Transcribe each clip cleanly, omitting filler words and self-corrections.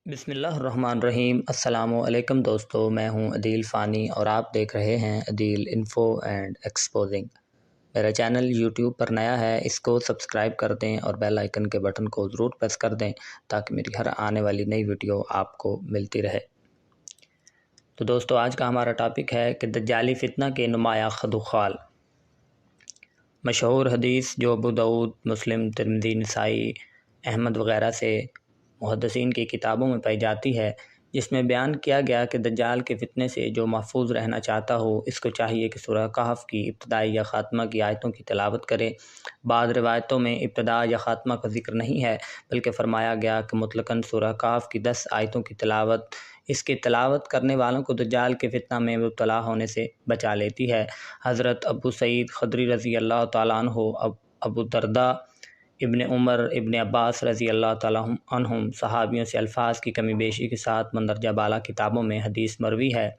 بسم اللہ الرحمن الرحیم۔ السلام علیکم دوستو، میں ہوں عدیل فانی اور آپ دیکھ رہے ہیں عدیل انفو اینڈ ایکسپوزنگ۔ میرا چینل یوٹیوب پر نیا ہے، اس کو سبسکرائب کر دیں اور بیل آئیکن کے بٹن کو ضرور پریس کر دیں تاکہ میری ہر آنے والی نئی ویڈیو آپ کو ملتی رہے۔ تو دوستو، آج کا ہمارا ٹاپک ہے کہ دجالی فتنہ کے نمایاں خدوخال۔ مشہور حدیث جو ابو داؤد، مسلم، ترمذی، نسائی، احمد وغیرہ سے محدثین کی کتابوں میں پائی جاتی ہے، جس میں بیان کیا گیا کہ دجال کے فتنے سے جو محفوظ رہنا چاہتا ہو اس کو چاہیے کہ سورہ کہف کی ابتدائی یا خاتمہ کی آیتوں کی تلاوت کرے۔ بعض روایتوں میں ابتدا یا خاتمہ کا ذکر نہیں ہے، بلکہ فرمایا گیا کہ مطلقاً سورہ کہف کی 10 آیتوں کی تلاوت اس کی تلاوت کرنے والوں کو دجال کے فتنہ میں مبتلا ہونے سے بچا لیتی ہے۔ حضرت ابو سعید خدری رضی اللہ تعالیٰ عنہ، ابو درداء، ابن عمر، ابن عباس رضی اللہ تعالیٰ عنہم صحابیوں سے الفاظ کی کمی بیشی کے ساتھ مندرجہ بالا کتابوں میں حدیث مروی ہے۔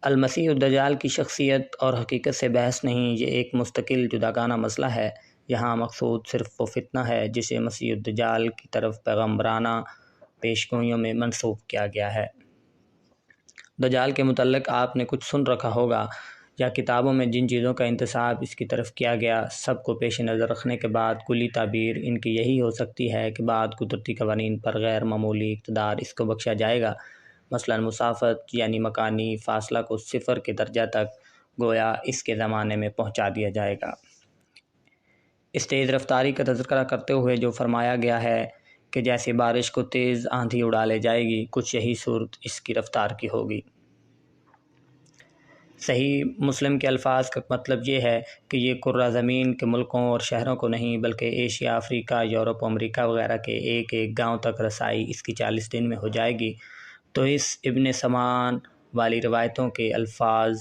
المسیح الدجال کی شخصیت اور حقیقت سے بحث نہیں، یہ ایک مستقل جداگانہ مسئلہ ہے۔ یہاں مقصود صرف وہ فتنہ ہے جسے مسیح الدجال کی طرف پیغمبرانہ پیشگوئیوں میں منسوب کیا گیا ہے۔ دجال کے متعلق آپ نے کچھ سن رکھا ہوگا یا کتابوں میں جن چیزوں کا انتساب اس کی طرف کیا گیا، سب کو پیش نظر رکھنے کے بعد کلی تعبیر ان کی یہی ہو سکتی ہے کہ بعد قدرتی قوانین پر غیر معمولی اقتدار اس کو بخشا جائے گا۔ مثلا مسافت یعنی مکانی فاصلہ کو 0 کے درجہ تک گویا اس کے زمانے میں پہنچا دیا جائے گا۔ اس تیز رفتاری کا تذکرہ کرتے ہوئے جو فرمایا گیا ہے کہ جیسے بارش کو تیز آندھی اڑا لے جائے گی، کچھ یہی صورت اس کی رفتار کی ہوگی۔ صحیح مسلم کے الفاظ کا مطلب یہ ہے کہ یہ کرہ زمین کے ملکوں اور شہروں کو نہیں بلکہ ایشیا، افریقہ، یورپ، امریکہ وغیرہ کے ایک ایک گاؤں تک رسائی اس کی 40 دن میں ہو جائے گی۔ تو اس ابن سمان والی روایتوں کے الفاظ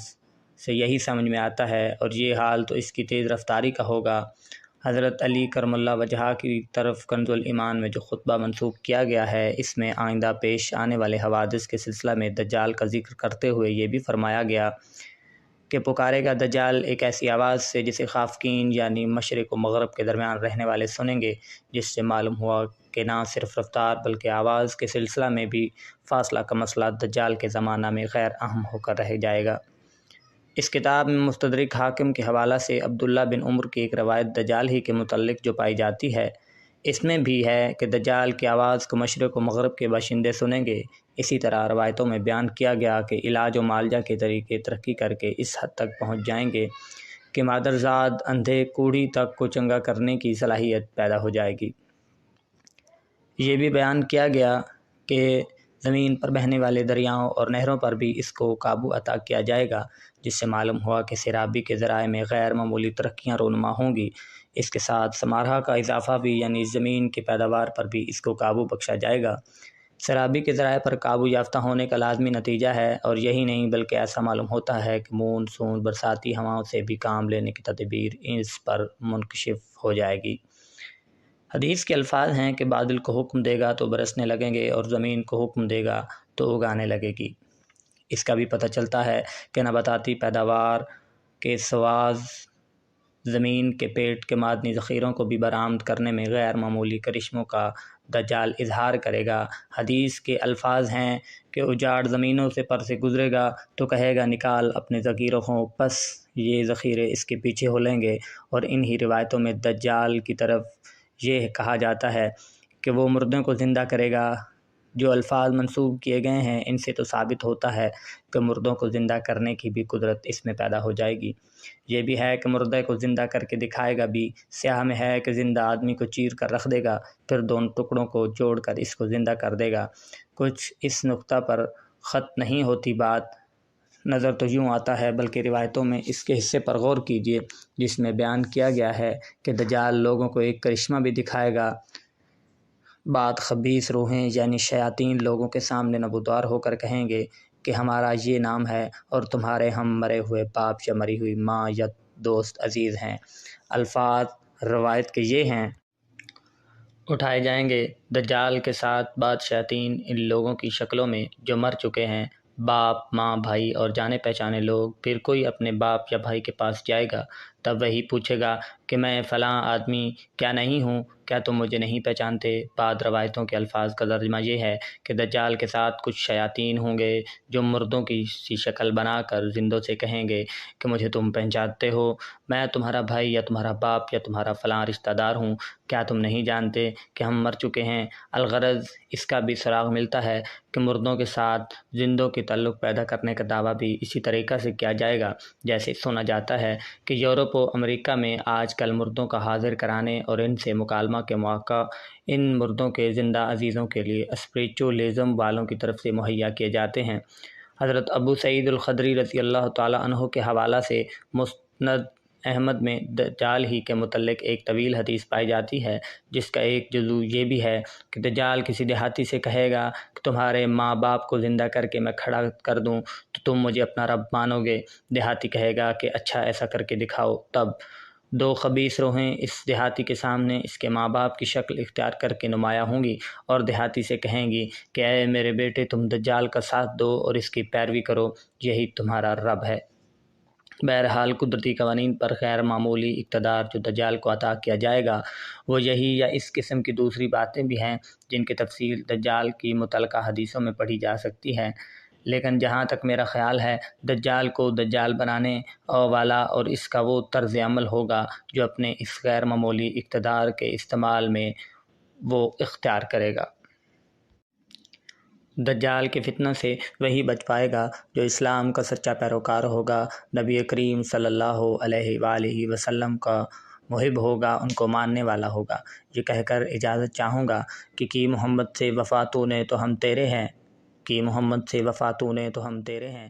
سے یہی سمجھ میں آتا ہے، اور یہ حال تو اس کی تیز رفتاری کا ہوگا۔ حضرت علی کرم اللہ وجہہ کی طرف کنز الایمان میں جو خطبہ منسوب کیا گیا ہے، اس میں آئندہ پیش آنے والے حوادث کے سلسلہ میں دجال کا ذکر کرتے ہوئے یہ بھی فرمایا گیا کہ پکارے گا دجال ایک ایسی آواز سے جسے خافقین یعنی مشرق و مغرب کے درمیان رہنے والے سنیں گے، جس سے معلوم ہوا کہ نہ صرف رفتار بلکہ آواز کے سلسلہ میں بھی فاصلہ کا مسئلہ دجال کے زمانہ میں غیر اہم ہو کر رہ جائے گا۔ اس کتاب میں مستدرک حاکم کے حوالہ سے عبداللہ بن عمر کی ایک روایت دجال ہی کے متعلق جو پائی جاتی ہے، اس میں بھی ہے کہ دجال کی آواز کو مشرق و مغرب کے باشندے سنیں گے۔ اسی طرح روایتوں میں بیان کیا گیا کہ علاج و معالجہ کے طریقے ترقی کر کے اس حد تک پہنچ جائیں گے کہ مادرزاد اندھے کوڑھی تک کو چنگا کرنے کی صلاحیت پیدا ہو جائے گی۔ یہ بھی بیان کیا گیا کہ زمین پر بہنے والے دریاؤں اور نہروں پر بھی اس کو قابو عطا کیا جائے گا، جس سے معلوم ہوا کہ سیرابی کے ذرائع میں غیر معمولی ترقیاں رونما ہوں گی۔ اس کے ساتھ سمارہ کا اضافہ بھی، یعنی زمین کی پیداوار پر بھی اس کو قابو بخشا جائے گا۔ سیرابی کے ذرائع پر قابو یافتہ ہونے کا لازمی نتیجہ ہے، اور یہی نہیں بلکہ ایسا معلوم ہوتا ہے کہ مون سون برساتی ہواؤں سے بھی کام لینے کی تدبیر اس پر منکشف ہو جائے گی۔ حدیث کے الفاظ ہیں کہ بادل کو حکم دے گا تو برسنے لگیں گے، اور زمین کو حکم دے گا تو اگانے لگے گی۔ اس کا بھی پتہ چلتا ہے کہ نباتاتی پیداوار کے سواز زمین کے پیٹ کے معدنی ذخیروں کو بھی برآمد کرنے میں غیر معمولی کرشموں کا دجال اظہار کرے گا۔ حدیث کے الفاظ ہیں کہ اجاڑ زمینوں سے پر سے گزرے گا تو کہے گا نکال اپنے ذخیروں کو، پس یہ ذخیرے اس کے پیچھے ہو لیں گے۔ اور انہی روایتوں میں دجال کی طرف یہ کہا جاتا ہے کہ وہ مردوں کو زندہ کرے گا۔ جو الفاظ منسوب کیے گئے ہیں ان سے تو ثابت ہوتا ہے کہ مردوں کو زندہ کرنے کی بھی قدرت اس میں پیدا ہو جائے گی۔ یہ بھی ہے کہ مردے کو زندہ کر کے دکھائے گا بھی۔ سیاہ میں ہے کہ زندہ آدمی کو چیر کر رکھ دے گا، پھر دونوں ٹکڑوں کو جوڑ کر اس کو زندہ کر دے گا۔ کچھ اس نقطہ پر خط نہیں ہوتی بات نظر تو یوں آتا ہے، بلکہ روایتوں میں اس کے حصے پر غور کیجیے جس میں بیان کیا گیا ہے کہ دجال لوگوں کو ایک کرشمہ بھی دکھائے گا۔ بعد خبیث روحیں یعنی شیاطین لوگوں کے سامنے نمودار ہو کر کہیں گے کہ ہمارا یہ نام ہے اور تمہارے ہم مرے ہوئے باپ یا مری ہوئی ماں یا دوست عزیز ہیں۔ الفاظ روایت کے یہ ہیں: اٹھائے جائیں گے دجال کے ساتھ بعض شیاطین ان لوگوں کی شکلوں میں جو مر چکے ہیں، باپ، ماں، بھائی اور جانے پہچانے لوگ۔ پھر کوئی اپنے باپ یا بھائی کے پاس جائے گا تب وہی پوچھے گا کہ میں فلاں آدمی کیا نہیں ہوں، کیا تم مجھے نہیں پہچانتے؟ بعض روایتوں کے الفاظ کا ترجمہ یہ ہے کہ دجال کے ساتھ کچھ شیاطین ہوں گے جو مردوں کی سی شکل بنا کر زندوں سے کہیں گے کہ مجھے تم پہچانتے ہو؟ میں تمہارا بھائی یا تمہارا باپ یا تمہارا فلاں رشتہ دار ہوں، کیا تم نہیں جانتے کہ ہم مر چکے ہیں؟ الغرض اس کا بھی سراغ ملتا ہے کہ مردوں کے ساتھ زندوں کے تعلق پیدا کرنے کا دعویٰ بھی اسی طریقہ سے کیا جائے گا جیسے سنا جاتا ہے کہ یورپ و امریکہ میں آج کل مردوں کا حاضر کرانے اور ان سے مکالمہ کے مواقع ان مردوں کے زندہ عزیزوں کے لیے اسپریچولیزم والوں کی طرف سے مہیا کیے جاتے ہیں۔ حضرت ابو سعید الخدری رضی اللہ تعالیٰ عنہ کے حوالہ سے مسند احمد میں دجال ہی کے متعلق ایک طویل حدیث پائی جاتی ہے، جس کا ایک جزو یہ بھی ہے کہ دجال کسی دیہاتی سے کہے گا کہ تمہارے ماں باپ کو زندہ کر کے میں کھڑا کر دوں تو تم مجھے اپنا رب مانو گے؟ دیہاتی کہے گا کہ اچھا ایسا کر کے دکھاؤ۔ تب دو خبیث روحیں اس دیہاتی کے سامنے اس کے ماں باپ کی شکل اختیار کر کے نمایاں ہوں گی اور دیہاتی سے کہیں گی کہ اے میرے بیٹے، تم دجال کا ساتھ دو اور اس کی پیروی کرو، یہی تمہارا رب ہے۔ بہرحال قدرتی قوانین پر غیر معمولی اقتدار جو دجال کو عطا کیا جائے گا وہ یہی یا اس قسم کی دوسری باتیں بھی ہیں جن کی تفصیل دجال کی متعلقہ حدیثوں میں پڑھی جا سکتی ہے، لیکن جہاں تک میرا خیال ہے دجال کو دجال بنانے والا اور اس کا وہ طرز عمل ہوگا جو اپنے اس غیر معمولی اقتدار کے استعمال میں وہ اختیار کرے گا۔ دجال کے فتنہ سے وہی بچ پائے گا جو اسلام کا سچا پیروکار ہوگا، نبی کریم صلی اللہ علیہ وآلہ وسلم کا محب ہوگا، ان کو ماننے والا ہوگا۔ یہ کہہ کر اجازت چاہوں گا کہ کی محمد سے وفا تو نے تو ہم تیرے ہیں، کی محمد سے وفا تو نے تو ہم تیرے ہیں۔